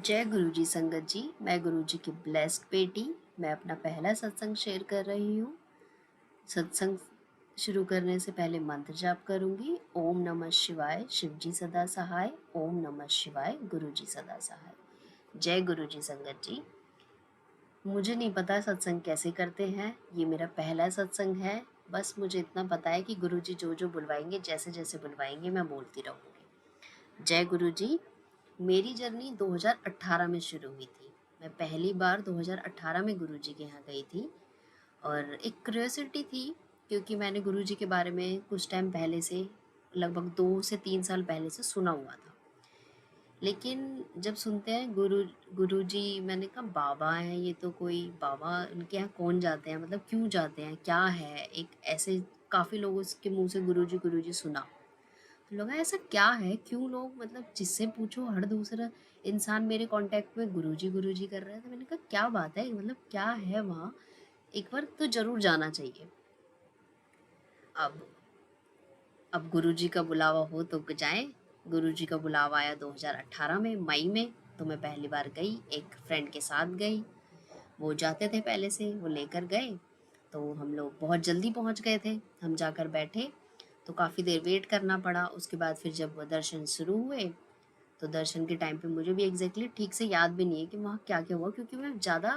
जय गुरु जी संगत जी। मैं गुरु जी की ब्लेस्ड बेटी। मैं अपना पहला सत्संग शेयर कर रही हूँ। सत्संग शुरू करने से पहले मंत्र जाप करूँगी। ओम नमः शिवाय, शिव जी सदा सहाय। ओम नमः शिवाय, गुरु जी सदा सहाय। जय गुरु जी संगत जी। मुझे नहीं पता सत्संग कैसे करते हैं, ये मेरा पहला सत्संग है। बस मुझे इतना पता है कि गुरु जी जो जो बुलवाएंगे, जैसे जैसे बुलवाएंगे, मैं बोलती रहूँगी। जय गुरु जी। मेरी जर्नी 2018 में शुरू हुई थी। मैं पहली बार 2018 में गुरुजी के यहाँ गई थी और एक क्यूरियोसिटी थी, क्योंकि मैंने गुरुजी के बारे में कुछ टाइम पहले से, लगभग 2 से 3 साल पहले से सुना हुआ था। लेकिन जब सुनते हैं गुरुजी, मैंने कहा बाबा हैं, ये तो कोई बाबा, इनके यहाँ कौन जाते हैं, मतलब क्यों जाते हैं, क्या है, एक ऐसे काफ़ी लोगों के मुँह से गुरुजी सुना। तो लगा ऐसा क्या है, क्यों लोग, मतलब जिससे पूछो हर दूसरा इंसान मेरे कांटेक्ट में गुरुजी कर रहा है। तो मैंने कहा क्या बात है, मतलब क्या है वहाँ, एक बार तो जरूर जाना चाहिए। अब अब गुरुजी का बुलावा हो तो जाएं। गुरुजी का बुलावा आया 2018 में मई में। तो मैं पहली बार गई, एक फ्रेंड के साथ गई। वो जाते थे पहले से, वो लेकर गए। तो हम लोग बहुत जल्दी पहुंच गए थे। हम जाकर बैठे तो काफ़ी देर वेट करना पड़ा। उसके बाद फिर जब दर्शन शुरू हुए, तो दर्शन के टाइम पे मुझे भी एग्जैक्टली ठीक से याद भी नहीं है कि वहाँ क्या क्या हुआ, क्योंकि मैं ज़्यादा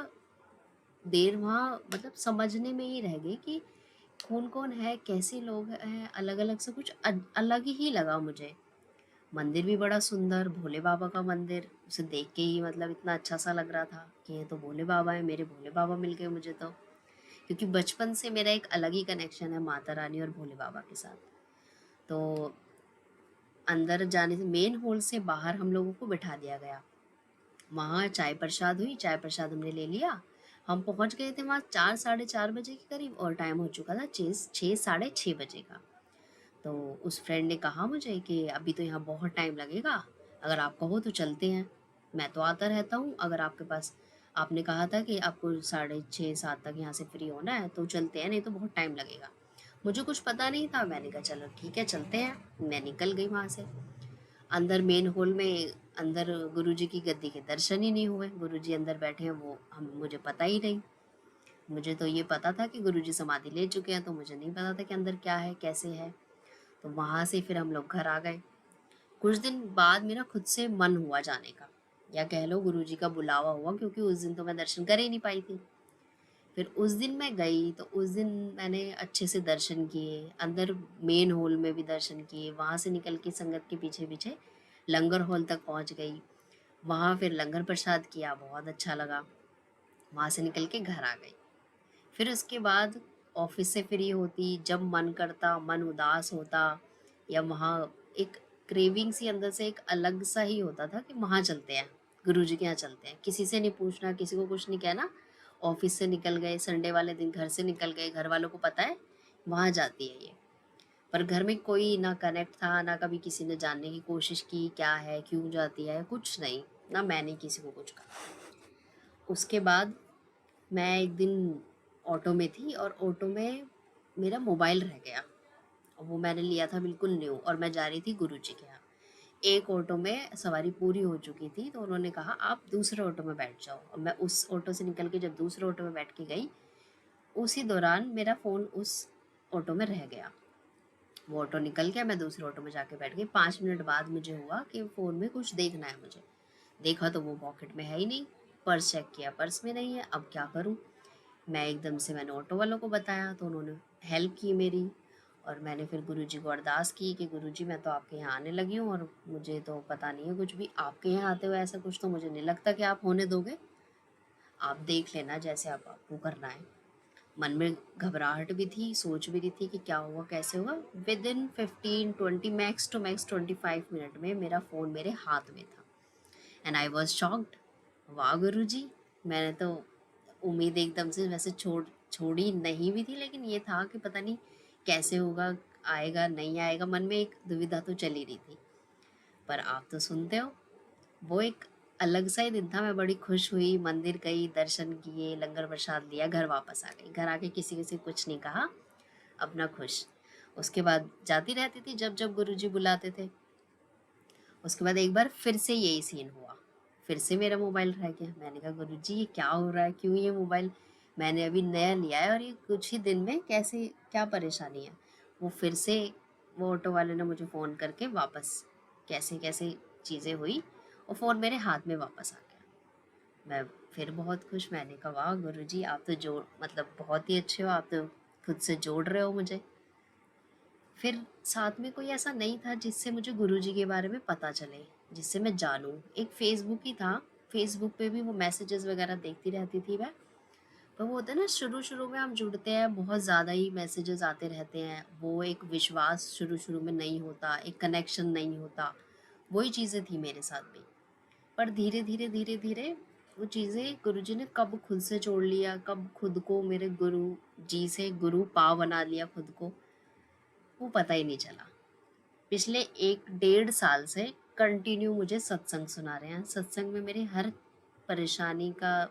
देर वहाँ मतलब समझने में ही रह गई कि कौन कौन है, कैसे लोग हैं, अलग अलग से कुछ अलग ही लगा मुझे। मंदिर भी बड़ा सुंदर, भोले बाबा का मंदिर, उसे देख के ही मतलब इतना अच्छा सा लग रहा था कि ये तो भोले बाबा है, मेरे भोले बाबा मिल गए मुझे तो। क्योंकि बचपन से मेरा एक अलग ही कनेक्शन है माता रानी और भोले बाबा के साथ। तो अंदर जाने से, मेन हॉल से बाहर हम लोगों को बिठा दिया गया। वहाँ चाय प्रसाद हुई, चाय प्रसाद हमने ले लिया। हम पहुँच गए थे वहाँ 4 साढ़े 4 बजे के करीब, और टाइम हो चुका था 6 साढ़े 6 बजे का। तो उस फ्रेंड ने कहा मुझे कि अभी तो यहाँ बहुत टाइम लगेगा, अगर आप कहो तो चलते हैं। मैं तो आता रहता हूँ, अगर आपके पास, आपने कहा था कि आपको 6:30 7 तक यहाँ से फ्री होना है तो चलते हैं, नहीं तो बहुत टाइम लगेगा। मुझे कुछ पता नहीं था, मैंने कहा चलो ठीक है चलते हैं। मैं निकल गई वहाँ से। अंदर मेन हॉल में, अंदर गुरुजी की गद्दी के दर्शन ही नहीं हुए। गुरुजी अंदर बैठे हैं, वो हम मुझे पता ही नहीं। मुझे तो ये पता था कि गुरुजी समाधि ले चुके हैं, तो मुझे नहीं पता था कि अंदर क्या है, कैसे है। तो वहाँ से फिर हम लोग घर आ गए। कुछ दिन बाद मेरा खुद से मन हुआ जाने का, या कह लो गुरुजी का बुलावा हुआ, क्योंकि उस दिन तो मैं दर्शन कर ही नहीं पाई थी। फिर उस दिन मैं गई, तो उस दिन मैंने अच्छे से दर्शन किए, अंदर मेन हॉल में भी दर्शन किए। वहाँ से निकल के संगत के पीछे पीछे लंगर हॉल तक पहुँच गई। वहाँ फिर लंगर प्रसाद किया, बहुत अच्छा लगा। वहाँ से निकल के घर आ गई। फिर उसके बाद ऑफिस से फ्री होती, जब मन करता, मन उदास होता, या वहाँ एक क्रेविंग सी अंदर से एक अलग सा ही होता था कि वहाँ चलते हैं, गुरुजी के यहाँ चलते हैं। किसी से नहीं पूछना, किसी को कुछ नहीं कहना। ऑफिस से निकल गए, संडे वाले दिन घर से निकल गए, घर वालों को पता है वहाँ जाती है ये। पर घर में कोई ना कनेक्ट था, ना कभी किसी ने जानने की कोशिश की क्या है, क्यों जाती है, कुछ नहीं। ना मैंने किसी को कुछ कहा। उसके बाद मैं एक दिन ऑटो में थी, और ऑटो में मेरा मोबाइल रह गया। और वो मैंने लिया था बिल्कुल न्यू, और मैं जा रही थी गुरुजी के यहाँ। एक ऑटो में सवारी पूरी हो चुकी थी, तो उन्होंने कहा आप दूसरे ऑटो में बैठ जाओ। और मैं उस ऑटो से निकल के जब दूसरे ऑटो में बैठ के गई, उसी दौरान मेरा फ़ोन उस ऑटो में रह गया। वो ऑटो निकल गया, मैं दूसरे ऑटो में जाके बैठ गई। 5 मिनट बाद मुझे हुआ कि फ़ोन में कुछ देखना है मुझे। देखा तो वो पॉकेट में है ही नहीं। पर्स चेक किया, पर्स में नहीं है। अब क्या करूँ? मैं एकदम से, मैंने ऑटो वालों को बताया, तो उन्होंने हेल्प की मेरी। और मैंने फिर गुरुजी को अरदास की कि गुरुजी मैं तो आपके यहाँ आने लगी हूँ, और मुझे तो पता नहीं है कुछ भी, आपके यहाँ आते हुए ऐसा कुछ तो मुझे नहीं लगता कि आप होने दोगे। आप देख लेना जैसे आप आपको करना है। मन में घबराहट भी थी, सोच भी रही थी कि क्या हुआ, कैसे हुआ। Within 15 20, max to max 25 minute में मेरा फ़ोन मेरे हाथ में था। And I was shocked. वाह गुरुजी! मैंने तो उम्मीद एकदम से वैसे छोड़ी नहीं भी थी, लेकिन ये था कि पता नहीं कैसे होगा, आएगा नहीं आएगा, मन में एक दुविधा तो चली रही थी। पर आप तो सुनते हो, वो एक अलग सा ही दिन था। मैं बड़ी खुश हुई, मंदिर गई, दर्शन किए, लंगर प्रसाद लिया, घर वापस आ गई। घर आके किसी किसी को कुछ नहीं कहा, अपना खुश। उसके बाद जाती रहती थी जब जब गुरुजी बुलाते थे। उसके बाद एक बार फिर से यही सीन हुआ। फिर से मेरा मोबाइल रह गया। मैंने कहा गुरुजी ये क्या हो रहा है, क्यों ये मोबाइल मैंने अभी नया लिया है और ये कुछ ही दिन में कैसे, क्या परेशानी है। वो फिर से वो ऑटो वाले ने मुझे फ़ोन करके वापस कैसे कैसे चीज़ें हुई और फ़ोन मेरे हाथ में वापस आ गया। मैं फिर बहुत खुश, मैंने कहा वाह गुरुजी आप तो जोड़ मतलब बहुत ही अच्छे हो, आप तो खुद से जोड़ रहे हो मुझे। फिर साथ में कोई ऐसा नहीं था जिससे मुझे गुरुजी के बारे में पता चले, जिससे मैं जानूँ। एक फ़ेसबुक ही था, फ़ेसबुक पे भी वो मैसेजेस वगैरह देखती रहती थी मैं। पर वो होता है ना, शुरू-शुरू में हम जुड़ते हैं, बहुत ज़्यादा ही मैसेजेस आते रहते हैं, वो एक विश्वास शुरू-शुरू में नहीं होता, एक कनेक्शन नहीं होता, वही चीज़ें थी मेरे साथ भी। पर धीरे-धीरे, धीरे-धीरे वो चीज़ें गुरुजी ने कब खुद से जोड़ लिया, कब खुद को मेरे गुरु जी से गुरु पा बना लिया खुद को, वो पता ही नहीं चला। पिछले 1 डेढ़ साल से कंटिन्यू मुझे सत्संग सुना रहे हैं। सत्संग में मेरी हर परेशानी का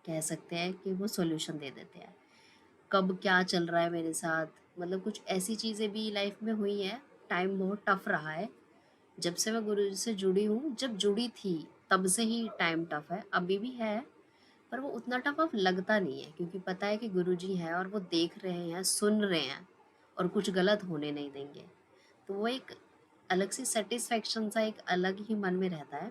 कह सकते हैं कि वो सॉल्यूशन दे देते हैं। कब क्या चल रहा है मेरे साथ, मतलब कुछ ऐसी चीज़ें भी लाइफ में हुई हैं, टाइम बहुत टफ रहा है। जब से मैं गुरुजी से जुड़ी हूँ, जब जुड़ी थी तब से ही टाइम टफ है, अभी भी है, पर वो उतना टफ अब लगता नहीं है क्योंकि पता है कि गुरुजी हैं और वो देख रहे हैं, सुन रहे हैं और कुछ गलत होने नहीं देंगे। तो वो एक अलग सी सैटिस्फैक्शन सा एक अलग ही मन में रहता है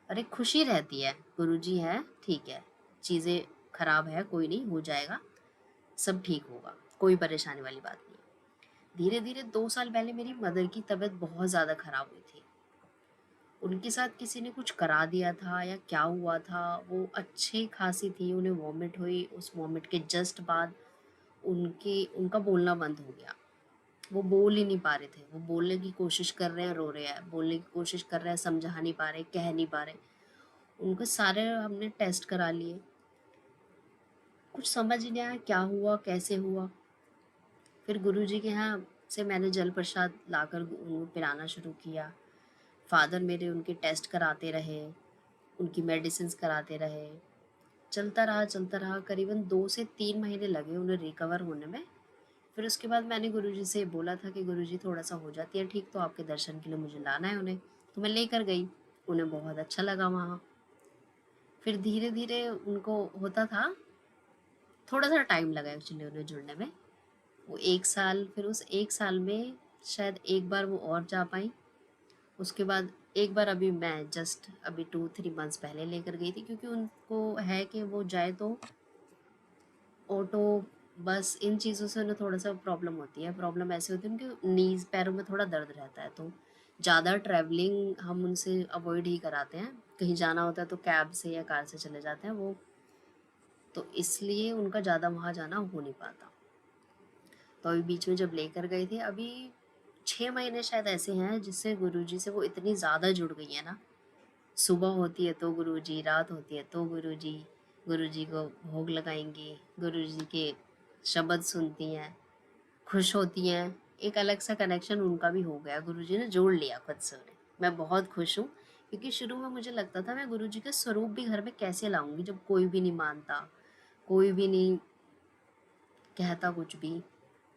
और एक खुशी रहती है, गुरुजी है, ठीक है, चीज़ें खराब है, कोई नहीं, हो जाएगा, सब ठीक होगा, कोई परेशानी वाली बात नहीं है। धीरे-धीरे 2 साल पहले मेरी मदर की तबीयत बहुत ज़्यादा खराब हुई थी। उनके साथ किसी ने कुछ करा दिया था या क्या हुआ था, वो अच्छी खासी थी, उन्हें वॉमिट हुई, उस वॉमिट के जस्ट बाद उनका बोलना बंद हो गया। वो बोल ही नहीं पा रहे थे, वो बोलने की कोशिश कर रहे हैं, रो रहे हैं, बोलने की कोशिश कर रहे हैं, समझा नहीं पा रहे, कह नहीं पा रहे। उनके सारे हमने टेस्ट करा लिए, कुछ समझ ही नहीं आया क्या हुआ, कैसे हुआ। फिर गुरुजी के यहाँ से मैंने जल प्रसाद लाकर उनको पिलाना शुरू किया। फादर मेरे उनके टेस्ट कराते रहे, उनकी मेडिसिन्स कराते रहे। चलता रहा, करीबन 2 से 3 महीने लगे उन्हें रिकवर होने में। फिर उसके बाद मैंने गुरुजी से बोला था कि गुरुजी थोड़ा-सा हो जाती है ठीक तो आपके दर्शन के लिए मुझे लाना है उन्हें। तो मैं लेकर गई, उन्हें बहुत अच्छा लगा वहाँ। फिर धीरे-धीरे उनको होता था, थोड़ा-सा टाइम लगा एक्चुअली उन्हें जुड़ने में। वो 1 साल, फिर उस 1 साल में शायद एक बार वो और जा पाईं। उसके बाद एक बार अभी मैं जस्ट अभी 2-3 मंथ्स पहले लेकर गई थी क्योंकि उनको है कि वो जाए तो ऑटो, बस इन चीज़ों से उन्हें थोड़ा-सा प्रॉब्लम होती है। प्रॉब्लम ऐसे होती है उनके नीज़, पैरों में थोड़ा दर्द रहता है, तो ज़्यादा ट्रैवलिंग हम उनसे अवॉइड ही कराते हैं। कहीं जाना होता है तो कैब से या कार से चले जाते हैं वो, तो इसलिए उनका ज़्यादा वहाँ जाना हो नहीं पाता। तो अभी बीच में जब लेकर गए थे, अभी 6 महीने शायद ऐसे हैं जिससे गुरुजी से वो इतनी ज़्यादा जुड़ गई हैं ना, सुबह होती है तो गुरुजी, रात होती है तो गुरुजी, गुरुजी को भोग लगाएँगी, गुरुजी के शब्द सुनती हैं, खुश होती हैं, एक अलग सा कनेक्शन उनका भी हो गया, गुरुजी ने जोड़ लिया खुद से उन्हें। मैं बहुत खुश हूँ क्योंकि शुरू में मुझे लगता था मैं गुरुजी का स्वरूप भी घर में कैसे लाऊँगी जब कोई भी नहीं मानता, कोई भी नहीं कहता कुछ भी,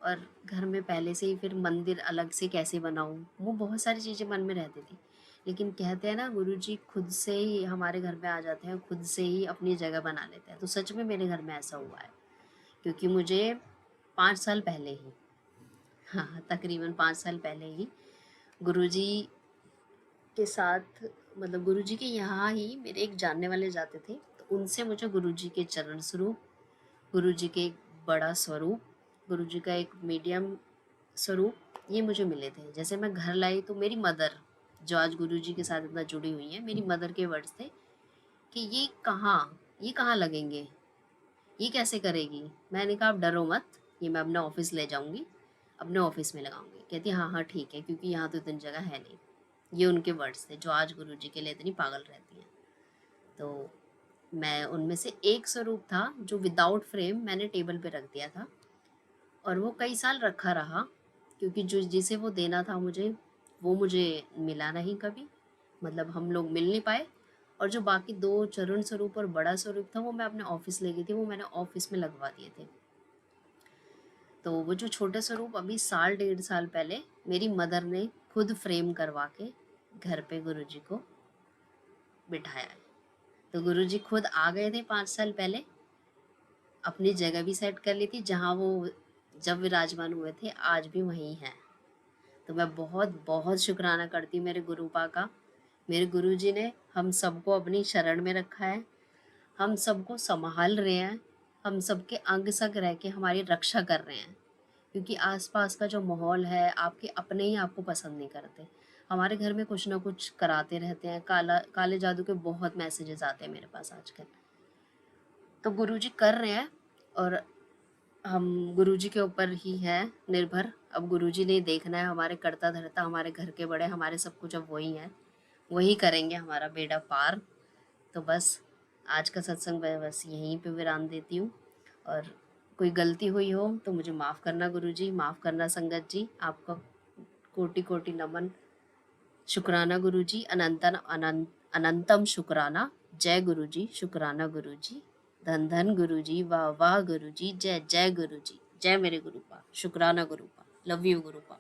और घर में पहले से ही फिर मंदिर अलग से कैसे बनाऊँ, वो बहुत सारी चीज़ें मन में रहती थी। लेकिन कहते हैं ना गुरुजी खुद से ही हमारे घर में आ जाते हैं, खुद से ही अपनी जगह बना लेते हैं, तो सच में मेरे घर में ऐसा हुआ है। क्योंकि मुझे 5 साल पहले ही, हाँ, तकरीबन 5 साल पहले ही गुरुजी के साथ, मतलब गुरुजी के यहाँ ही मेरे एक जानने वाले जाते थे, तो उनसे मुझे गुरुजी के चरण स्वरूप, गुरुजी के एक बड़ा स्वरूप, गुरुजी का एक मीडियम स्वरूप, ये मुझे मिले थे। जैसे मैं घर लाई तो मेरी मदर, जो आज गुरुजी के साथ इतना जुड़ी हुई हैं, मेरी मदर के वर्ड्स थे कि ये कहाँ लगेंगे? ये कैसे करेगी? मैंने कहा आप डरो मत, ये मैं अपना ऑफ़िस ले जाऊँगी, अपने ऑफ़िस में लगाऊँगी। कहती हाँ, हाँ ठीक है क्योंकि यहाँ तो इतनी जगह है नहीं। ये उनके वर्ड्स थे जो आज गुरुजी के लिए इतनी पागल रहती हैं। तो मैं उनमें से एक स्वरूप था जो विदाउट फ्रेम मैंने टेबल पे रख दिया था और वो कई साल रखा रहा क्योंकि जो जिसे वो देना था मुझे, वो मुझे मिला नहीं कभी, मतलब हम लोग मिल नहीं पाए। और जो बाकी 2 चरण स्वरूप और बड़ा स्वरूप था वो मैं अपने ऑफ़िस ले गई थी, वो मैंने ऑफ़िस में लगवा दिए थे। तो वो जो छोटे स्वरूप अभी साल डेढ़ साल पहले मेरी मदर ने खुद फ्रेम करवा के घर पे गुरुजी को बिठाया है। तो गुरुजी खुद आ गए थे 5 साल पहले, अपनी जगह भी सेट कर ली थी जहाँ वो जब विराजमान हुए थे, आज भी वहीं हैं। तो मैं बहुत बहुत शुक्राना करती हूँ मेरे गुरुपा का। मेरे गुरुजी ने हम सबको अपनी शरण में रखा है, हम सबको संभाल रहे हैं, हम सबके अंग संग रह के हमारी रक्षा कर रहे हैं, क्योंकि आसपास का जो माहौल है, आपके अपने ही आपको पसंद नहीं करते। हमारे घर में कुछ ना कुछ कराते रहते हैं, काले जादू के बहुत मैसेजेस आते हैं मेरे पास आजकल। तो गुरुजी कर रहे हैं और हम गुरुजी के ऊपर ही है निर्भर। अब गुरुजी ने देखना है, हमारे करता धरता, हमारे घर के बड़े, हमारे सब कुछ अब वही है, वही करेंगे हमारा बेड़ा पार। तो बस आज का सत्संग मैं बस यहीं पे विराम देती हूँ। और कोई गलती हुई हो तो मुझे माफ़ करना गुरुजी, माफ़ करना संगत जी। आपका कोटि कोटि नमन, शुक्राना गुरुजी, अनंतम शुक्राना। जय गुरुजी, शुक्राना गुरुजी, धन धन गुरुजी, वाह वाह गुरुजी, जय जय गुरुजी, जय मेरे गुरुपा, शुक्राना गुरुपा, लव यू गुरुपा।